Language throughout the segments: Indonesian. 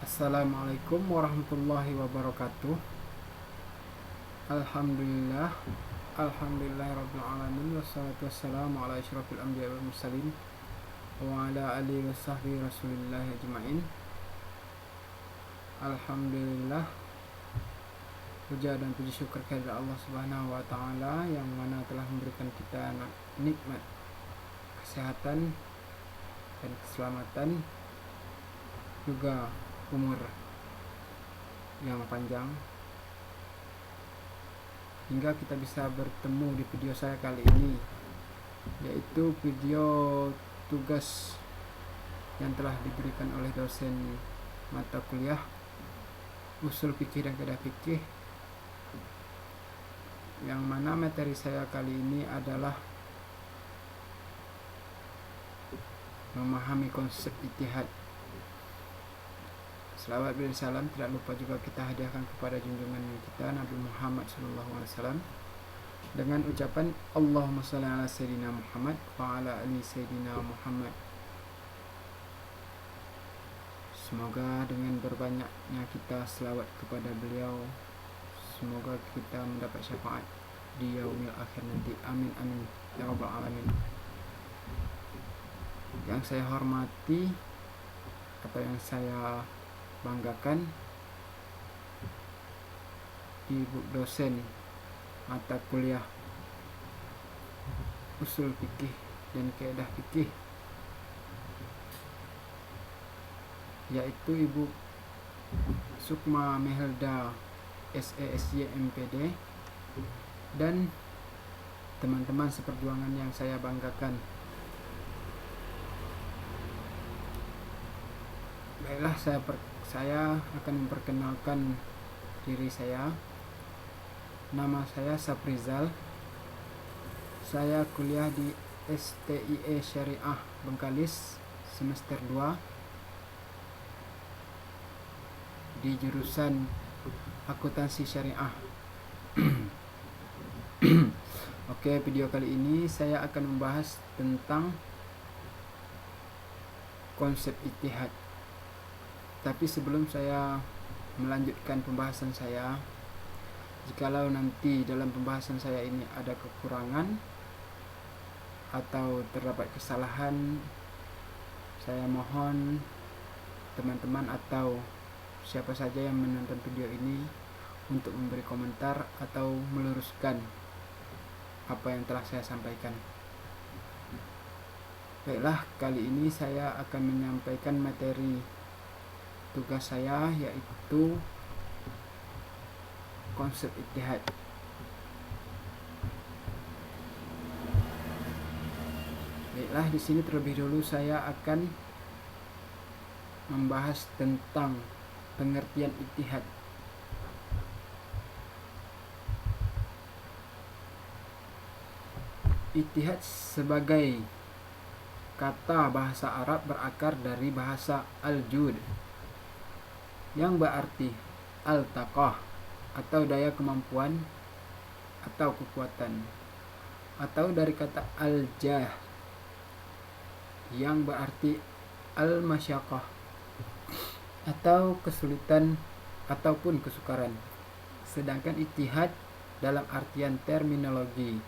Assalamualaikum warahmatullahi wabarakatuh. Alhamdulillah. Alhamdulillahirabbil alamin wassalatu wassalamu ala asyrafil anbiya'i wal mursalin wa ala alihi washabbihi rasulillah ajmain. Alhamdulillah, puja dan puji syukur kepada Allah Subhanahu wa taala yang mana telah memberikan kita nikmat kesehatan dan keselamatan, juga umur yang panjang, hingga kita bisa bertemu di video saya kali ini, yaitu video tugas yang telah diberikan oleh dosen mata kuliah usul fikih dan kaidah fikih, yang mana materi saya kali ini adalah memahami konsep ijtihad. Selawat dan salam tidak lupa juga kita hadiahkan kepada junjungan kita Nabi Muhammad SAW dengan ucapan Allahumma shalli ala sayyidina Muhammad wa ala ali sayyidina Muhammad. Semoga dengan berbanyaknya kita selawat kepada beliau, semoga kita mendapat syafaat di yaumil akhir nanti. Amin amin ya rabbal alamin. Yang saya hormati atau yang saya banggakan, Ibu dosen mata kuliah usul fikih dan kaidah fikih, yaitu Ibu Sukma Mehelda SESY MPD, dan teman-teman seperjuangan yang saya banggakan. Baiklah, saya akan memperkenalkan diri saya. Nama saya Saprizal. Saya kuliah di STIE Syariah Bengkalis semester 2 di jurusan akuntansi syariah. Oke, video kali ini saya akan membahas tentang konsep ijtihad. Tapi sebelum saya melanjutkan pembahasan saya, jikalau nanti dalam pembahasan saya ini ada kekurangan atau terdapat kesalahan, saya mohon teman-teman atau siapa saja yang menonton video ini untuk memberi komentar atau meluruskan apa yang telah saya sampaikan. Baiklah, kali ini saya akan menyampaikan materi tugas saya, yaitu konsep ijtihad. Baiklah, di sini terlebih dulu saya akan membahas tentang pengertian ijtihad. Ijtihad sebagai kata bahasa Arab berakar dari bahasa al-jud, yang berarti al-taqah atau daya kemampuan atau kekuatan, atau dari kata al-jah yang berarti al-masyaqqah atau kesulitan ataupun kesukaran. Sedangkan ijtihad dalam artian terminologi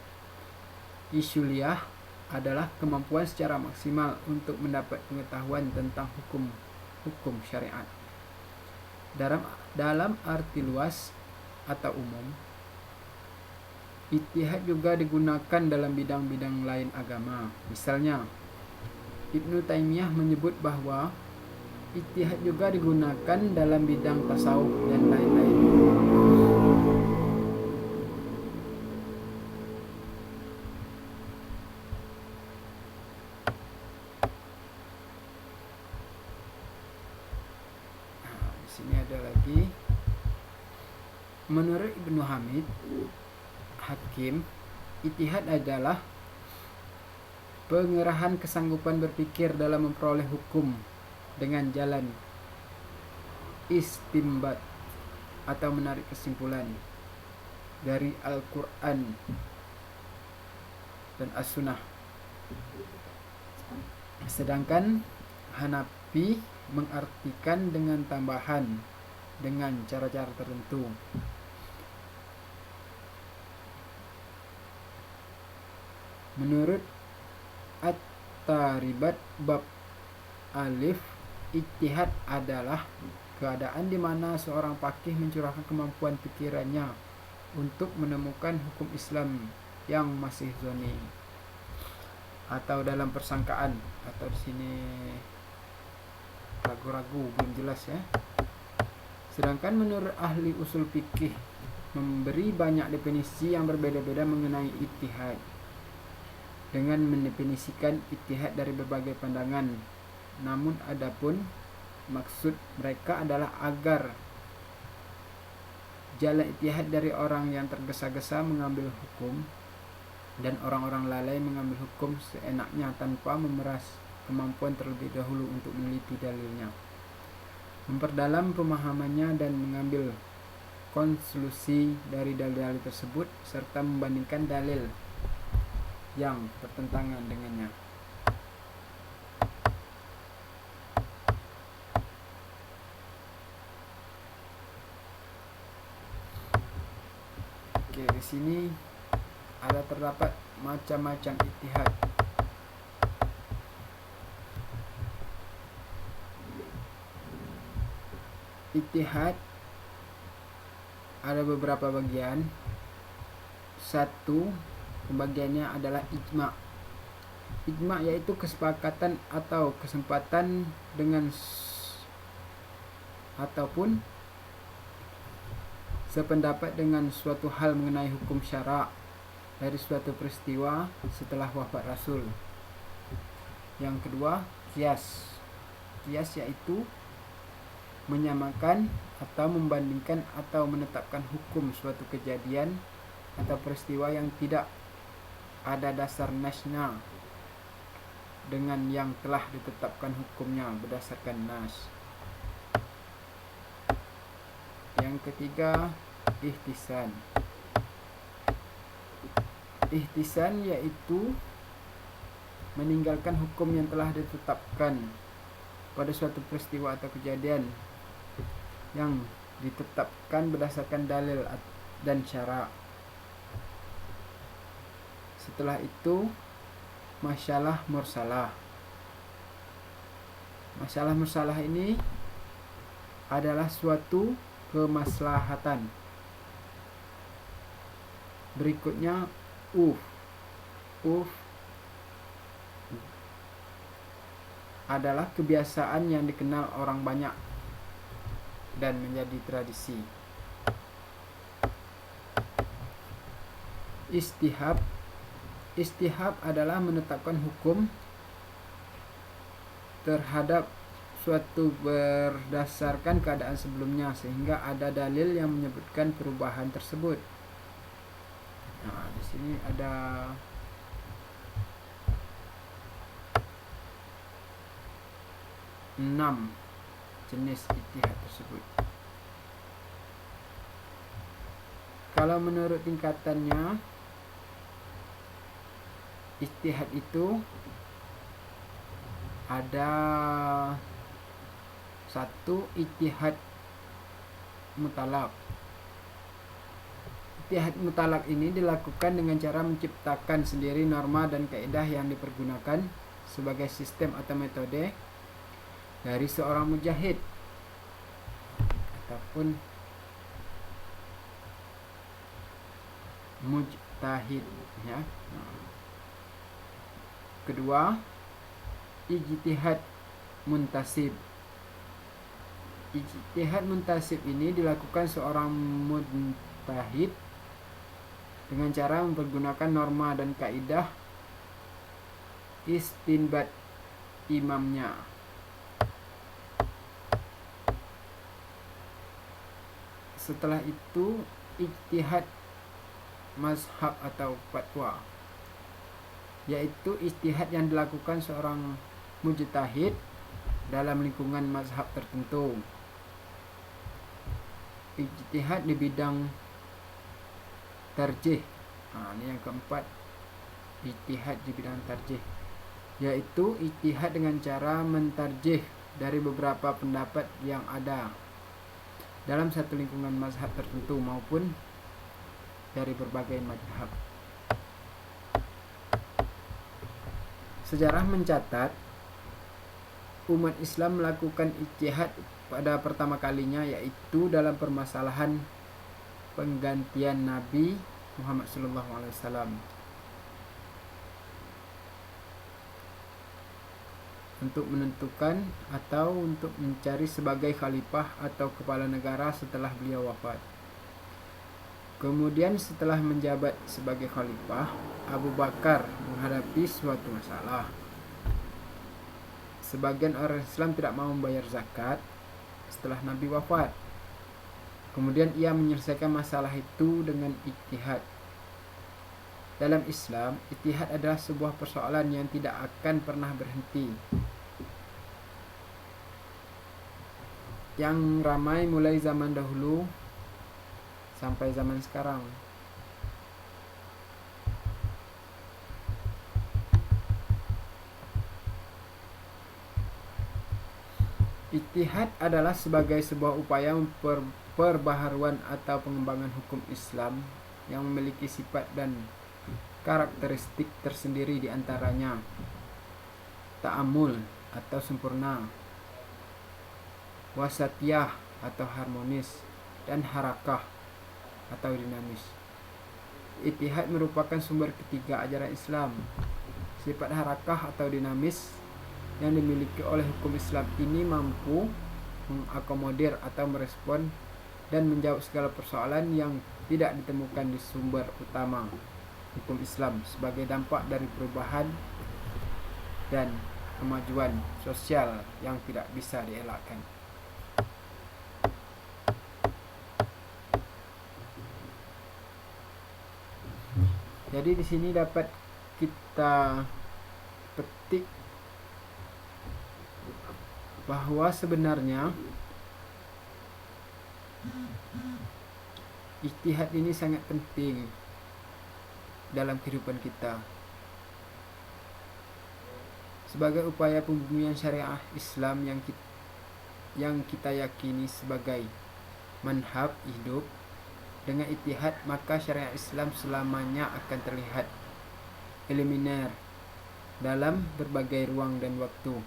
usuliyah adalah kemampuan secara maksimal untuk mendapat pengetahuan tentang hukum syariat. Dalam arti luas atau umum, ijtihad juga digunakan dalam bidang-bidang lain agama. Misalnya, Ibnu Taimiyah menyebut bahwa ijtihad juga digunakan dalam bidang tasawuf dan lain-lain. Di sini ada lagi, menurut Ibnu Hamid Hakim, ijtihad adalah pengerahan kesanggupan berpikir dalam memperoleh hukum dengan jalan istimbat atau menarik kesimpulan dari Al-Quran dan As-Sunnah. Sedangkan Hanafi mengartikan dengan tambahan dengan cara-cara tertentu. Menurut At-Taribat bab alif, ijtihad adalah keadaan di mana seorang faqih mencurahkan kemampuan pikirannya untuk menemukan hukum Islam yang masih zoni atau dalam persangkaan, atau di sini ragu-ragu, belum jelas ya. Sedangkan menurut ahli usul fikih memberi banyak definisi yang berbeda-beda mengenai ijtihad, dengan mendefinisikan ijtihad dari berbagai pandangan. Namun adapun maksud mereka adalah agar jalan ijtihad dari orang yang tergesa-gesa mengambil hukum dan orang-orang lalai mengambil hukum seenaknya tanpa memeras kemampuan terlebih dahulu untuk meneliti dalilnya, memperdalam pemahamannya dan mengambil konklusi dari dalil-dalil tersebut serta membandingkan dalil yang bertentangan dengannya. Oke, di sini ada terdapat macam-macam ijtihad. Ijtihad ada beberapa bagian. Satu, pembagiannya adalah ijma'. Ijma' yaitu kesepakatan atau kesempatan dengan ataupun sependapat dengan suatu hal mengenai hukum syara' dari suatu peristiwa setelah wafat Rasul. Yang kedua, qiyas. Qiyas yaitu menyamakan atau membandingkan atau menetapkan hukum suatu kejadian atau peristiwa yang tidak ada dasar nasnya dengan yang telah ditetapkan hukumnya berdasarkan nas. Yang ketiga, ihtisan. Ihtisan yaitu meninggalkan hukum yang telah ditetapkan pada suatu peristiwa atau kejadian yang ditetapkan berdasarkan dalil dan syara'. Setelah itu, masalah mursalah. Masalah mursalah ini adalah suatu kemaslahatan. Berikutnya adalah kebiasaan yang dikenal orang banyak dan menjadi tradisi. Istihab adalah menetapkan hukum terhadap suatu berdasarkan keadaan sebelumnya sehingga ada dalil yang menyebutkan perubahan tersebut. Nah, di sini ada enam jenis ijtihad tersebut. Kalau menurut tingkatannya, ijtihad itu ada satu, ijtihad mutlak. Ijtihad mutlak ini dilakukan dengan cara menciptakan sendiri norma dan kaidah yang dipergunakan sebagai sistem atau metode dari seorang mujtahid ataupun mujtahid ya. Kedua, ijtihad muntasib. Ijtihad muntasib ini dilakukan seorang mujtahid dengan cara mempergunakan norma dan kaidah istinbat imamnya. Setelah itu, ijtihad mazhab atau fatwa, yaitu ijtihad yang dilakukan seorang mujtahid dalam lingkungan mazhab tertentu. Ijtihad di bidang tarjih. Nah, ini yang keempat, ijtihad di bidang tarjih, yaitu ijtihad dengan cara mentarjih dari beberapa pendapat yang ada dalam satu lingkungan mazhab tertentu maupun dari berbagai mazhab. Sejarah mencatat umat Islam melakukan ijtihad pada pertama kalinya, yaitu dalam permasalahan penggantian Nabi Muhammad SAW untuk menentukan atau untuk mencari sebagai khalifah atau kepala negara setelah beliau wafat. Kemudian setelah menjabat sebagai khalifah, Abu Bakar menghadapi suatu masalah. Sebagian orang Islam tidak mau membayar zakat setelah Nabi wafat. Kemudian ia menyelesaikan masalah itu dengan ijtihad. Dalam Islam, ijtihad adalah sebuah persoalan yang tidak akan pernah berhenti, yang ramai mulai zaman dahulu sampai zaman sekarang. Ijtihad adalah sebagai sebuah upaya perbaharuan atau pengembangan hukum Islam yang memiliki sifat dan karakteristik tersendiri, diantaranya ta'amul atau sempurna, wasatiyah atau harmonis, dan harakah atau dinamis. Ijtihad merupakan sumber ketiga ajaran Islam. Sifat harakah atau dinamis yang dimiliki oleh hukum Islam ini mampu mengakomodir atau merespon dan menjawab segala persoalan yang tidak ditemukan di sumber utama hukum Islam sebagai dampak dari perubahan dan kemajuan sosial yang tidak bisa dielakkan. Jadi di sini dapat kita petik bahwa sebenarnya ijtihad ini sangat penting dalam kehidupan kita sebagai upaya pembumian syariah Islam yang kita yakini sebagai manhaj hidup. Dengan ijtihad, maka syariat Islam selamanya akan terlihat eliminer dalam berbagai ruang dan waktu.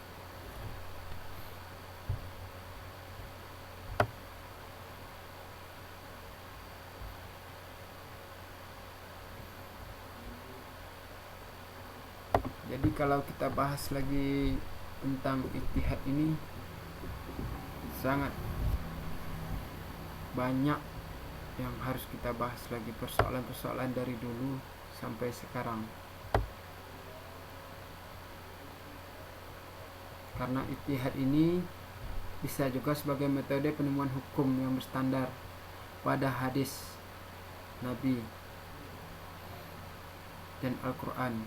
Jadi kalau kita bahas lagi tentang ijtihad ini, sangat banyak yang harus kita bahas lagi, persoalan-persoalan dari dulu sampai sekarang. Karena ijtihad ini bisa juga sebagai metode penemuan hukum yang berstandar pada hadis Nabi dan Al-Quran.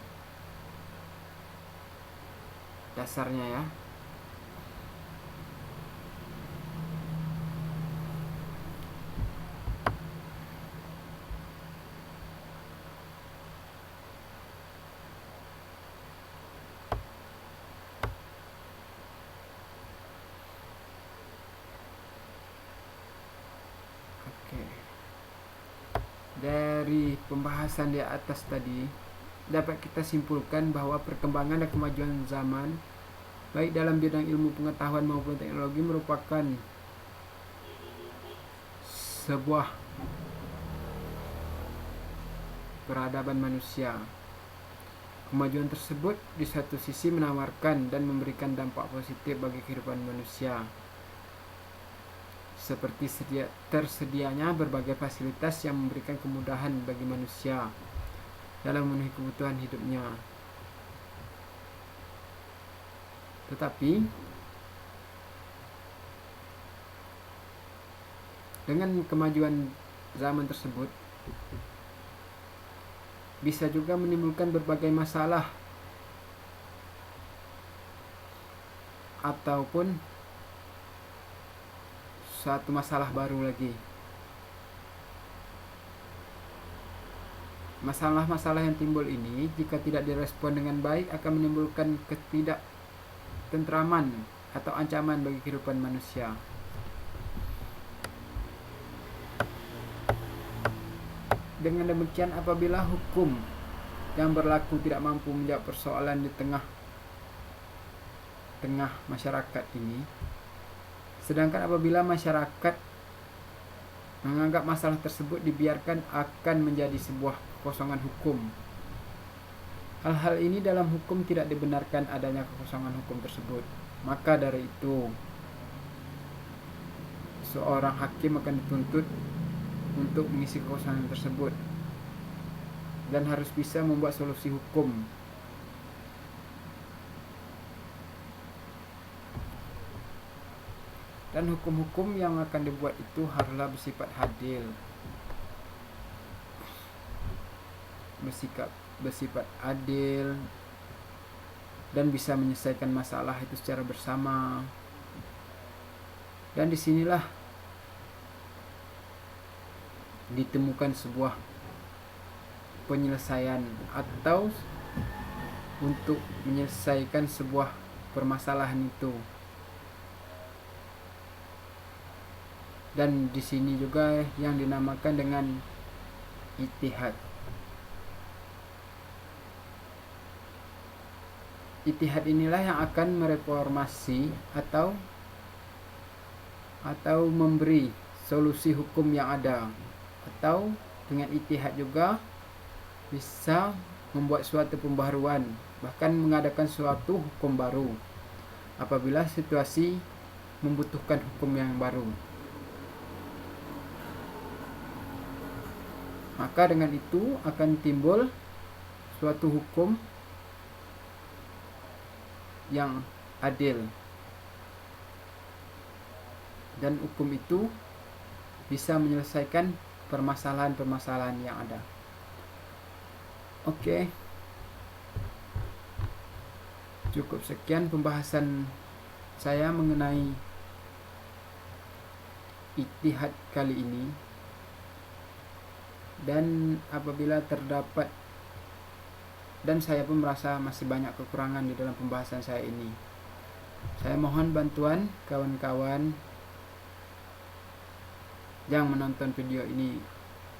Dasarnya ya. Dari pembahasan di atas tadi dapat kita simpulkan bahwa perkembangan dan kemajuan zaman baik dalam bidang ilmu pengetahuan maupun teknologi merupakan sebuah peradaban manusia. Kemajuan tersebut di satu sisi menawarkan dan memberikan dampak positif bagi kehidupan manusia, seperti tersedianya berbagai fasilitas yang memberikan kemudahan bagi manusia dalam memenuhi kebutuhan hidupnya. Tetapi dengan kemajuan zaman tersebut bisa juga menimbulkan berbagai masalah ataupun satu masalah baru lagi. Masalah-masalah yang timbul ini jika tidak direspon dengan baik akan menimbulkan ketidaktentraman atau ancaman bagi kehidupan manusia. Dengan demikian, apabila hukum yang berlaku tidak mampu menjawab persoalan di tengah masyarakat ini, sedangkan apabila masyarakat menganggap masalah tersebut dibiarkan, akan menjadi sebuah kekosongan hukum. Hal-hal ini dalam hukum tidak dibenarkan adanya kekosongan hukum tersebut. Maka dari itu, seorang hakim akan dituntut untuk mengisi kekosongan tersebut dan harus bisa membuat solusi hukum. Dan hukum-hukum yang akan dibuat itu haruslah bersifat adil, dan bisa menyelesaikan masalah itu secara bersama. Dan disinilah ditemukan sebuah penyelesaian atau untuk menyelesaikan sebuah permasalahan itu. Dan di sini juga yang dinamakan dengan ijtihad. Ijtihad inilah yang akan mereformasi atau memberi solusi hukum yang ada, atau dengan ijtihad juga bisa membuat suatu pembaharuan, bahkan mengadakan suatu hukum baru apabila situasi membutuhkan hukum yang baru. Maka dengan itu akan timbul suatu hukum yang adil, dan hukum itu bisa menyelesaikan permasalahan-permasalahan yang ada. Oke, cukup sekian pembahasan saya mengenai ijtihad kali ini. Dan apabila terdapat, dan saya pun merasa masih banyak kekurangan di dalam pembahasan saya ini, saya mohon bantuan kawan-kawan yang menonton video ini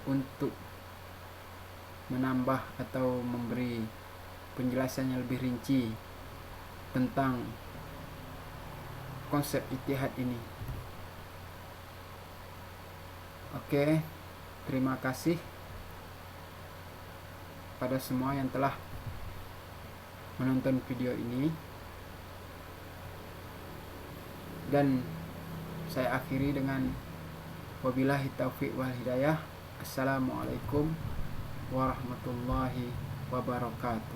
untuk menambah atau memberi penjelasan yang lebih rinci tentang konsep ijtihad ini. Oke, terima kasih pada semua yang telah menonton video ini, dan saya akhiri dengan wabillahi taufiq wal hidayah. Assalamualaikum warahmatullahi wabarakatuh.